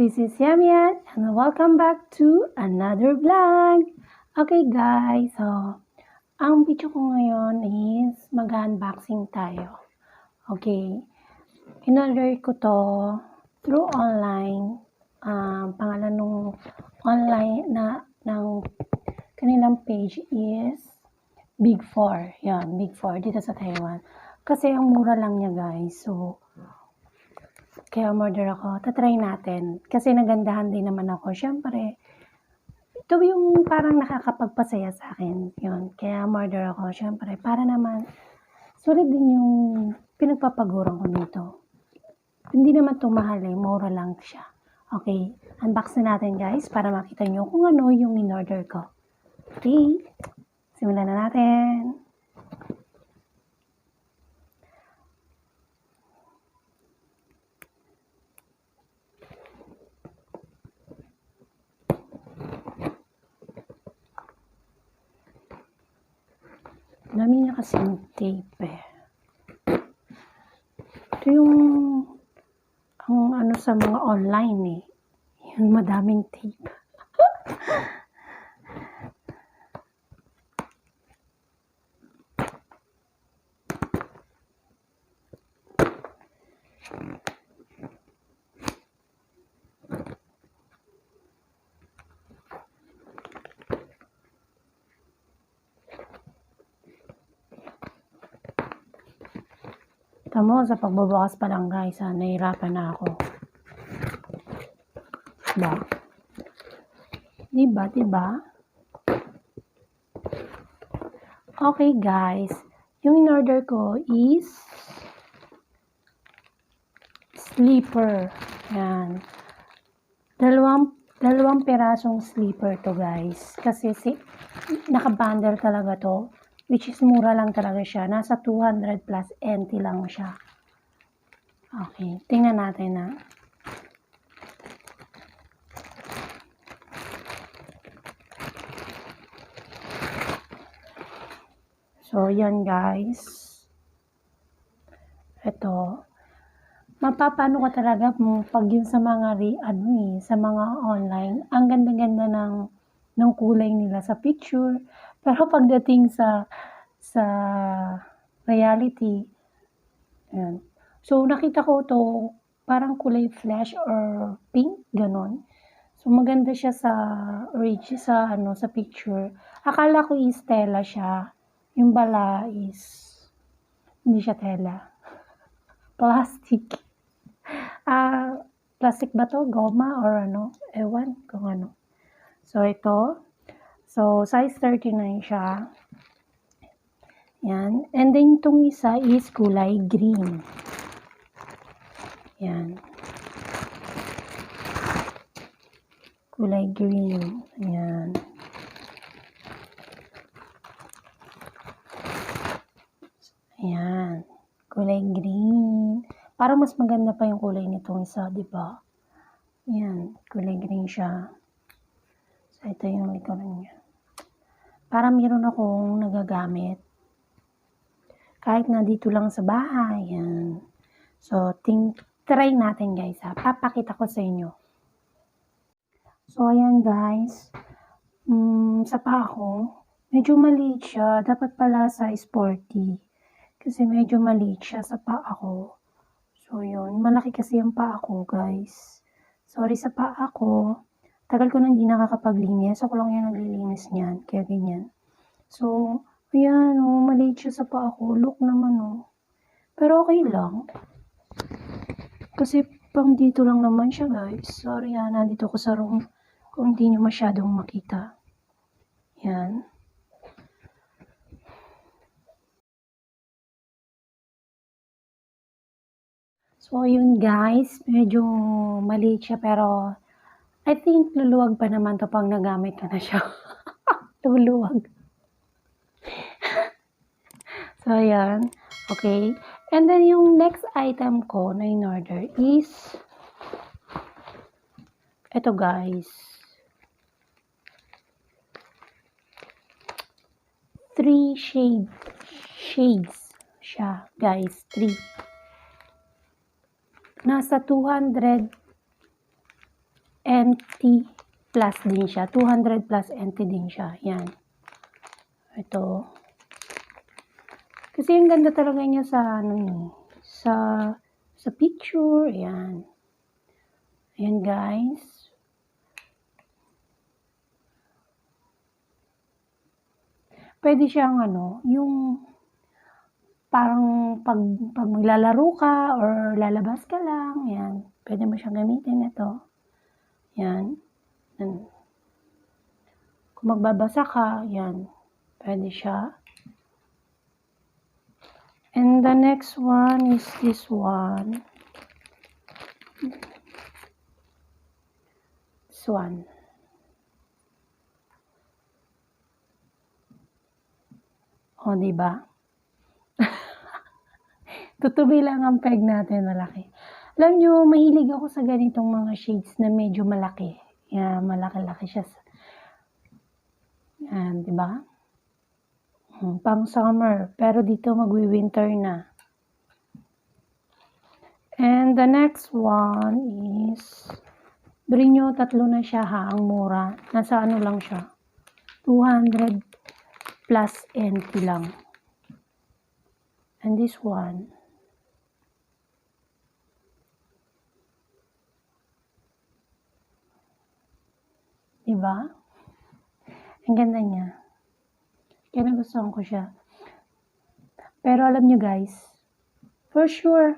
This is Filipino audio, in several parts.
This is Yamian and welcome back to another vlog. Okay guys, so ang video ko ngayon is mag-unboxing tayo. Okay, in-order ko to through online. Pangalan ng online ng kanilang page is Big 4. Yan, Big 4 dito sa Taiwan. Kasi ang mura lang niya guys. So, kaya order ako. Tatry natin. Kasi nagandahan din naman ako. Siyempre, ito yung parang nakakapagpasaya sa akin. Yun. Kaya order ako. Siyempre, para naman, sulit din yung pinagpapaguran ko dito. Hindi naman ito mahal eh. Mura lang siya. Okay. Unbox na natin guys para makita nyo kung ano yung in-order ko. Okay. Simulan na natin. Dami niya kasing tape eh. Ito yung ang ano sa mga online eh. Yung madaming tape. Tamo, sa pagbabakas pa lang guys, nahirapan na ako. Diba? Okay guys, yung in-order ko is sleeper. Yan. Dalawang pirasong sleeper to guys. Kasi naka-bundle talaga to. Which is mura lang talaga siya. Nasa 200 plus NT lang siya. Okay. Tingnan natin na. So, yan guys. Ito. Mapapano ka talaga pag yun sa mga sa mga online. Ang ganda-ganda ng kulay nila sa picture. Pero pagdating sa reality, ayan. So, nakita ko to parang kulay flesh or pink, ganon. So, maganda siya sa picture. Akala ko is tela siya. Yung bala is hindi siya tela. Plastic. Plastic ba to? Goma or ano? Ewan kung ano. So, ito. So, size 39 siya. Yan. And then, itong isa is kulay green. Yan. Kulay green. Yan. Ayan. Kulay green. Para mas maganda pa yung kulay nitong isa, di ba? Yan. Kulay green siya. So, ito yung likuran niya. Para meron akong nagagamit. Kahit nandito lang sa bahay. Yan. So, try natin guys ha. Papakita ko sa inyo. So, ayan guys. Sa paa ko, medyo maliit siya. Dapat pala sa sporty. Kasi medyo maliit siya sa paa ko. So, yun. Malaki kasi yung paa ko guys. Sorry sa paa ko. Tagal ko nang hindi nakakapaglinis. Ako lang yung naglilinis niyan. Kaya ganyan. So, ayan maliit siya sa paa ko. Look naman Pero okay lang. Kasi pang dito lang naman siya guys. Sorry nandito ko sa room. Kung hindi nyo masyadong makita. Yan. So, yun guys. Medyo maliit siya pero I think luluwag pa naman to pag nagamit ko na siya. Luluwag. So, ayan. Okay. And then, yung next item ko na in-order is ito guys. 3 shades siya guys. 3. Nasa 200 NT plus din siya. 200 plus NT din siya. Yan. Ito. Kasi ang ganda talaga niya sa sa picture. Ayan. Ayan guys. Pwede siyang yung parang pag maglalaro ka or lalabas ka lang, yan. Pwede mo siyang gamitin ito. Yan. Kung magbabasa ka, yan. Pwede siya. And the next one is this one. This one. O, diba? Tutubi lang ang peg natin, malaki. Alam nyo, mahilig ako sa ganitong mga shades na medyo malaki. Yan, malaki-laki siya. Yan, diba? Pang summer. Pero dito magwi-winter na. And the next one is, bring nyo, 3 na siya ha, ang mura. Nasa lang siya. 200 plus NT lang. And this one, diba? Ang ganda niya. Kaya nagustuhan ko siya. Pero alam nyo guys, for sure,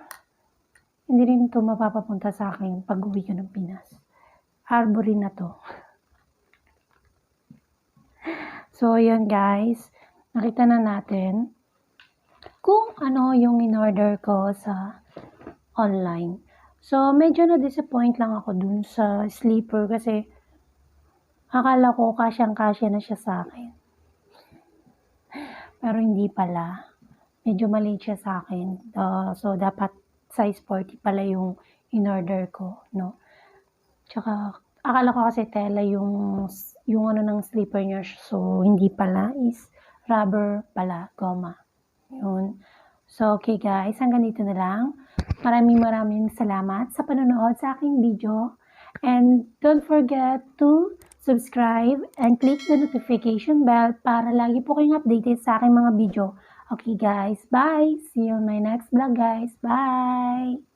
hindi rin ito mapapapunta sa akin pag uwi ko ng Pinas. Arbory na to. So, ayan guys. Nakita na natin kung ano yung in-order ko sa online. So, medyo na-disappoint lang ako dun sa sleeper kasi akala ko kasyang-kasya na siya sa akin. Pero hindi pala. Medyo maliit siya sa akin. So, dapat size 40 pala yung in-order ko, no? Tsaka, akala ko kasi tela yung ng sleeper niya. So, hindi pala is rubber pala, goma. Yun. So, okay guys, hanggang dito na lang. Maraming salamat sa panonood sa aking video. And don't forget to subscribe and click the notification bell para lagi po kayong updated sa aking mga video. Okay guys, bye! See you on my next vlog guys. Bye!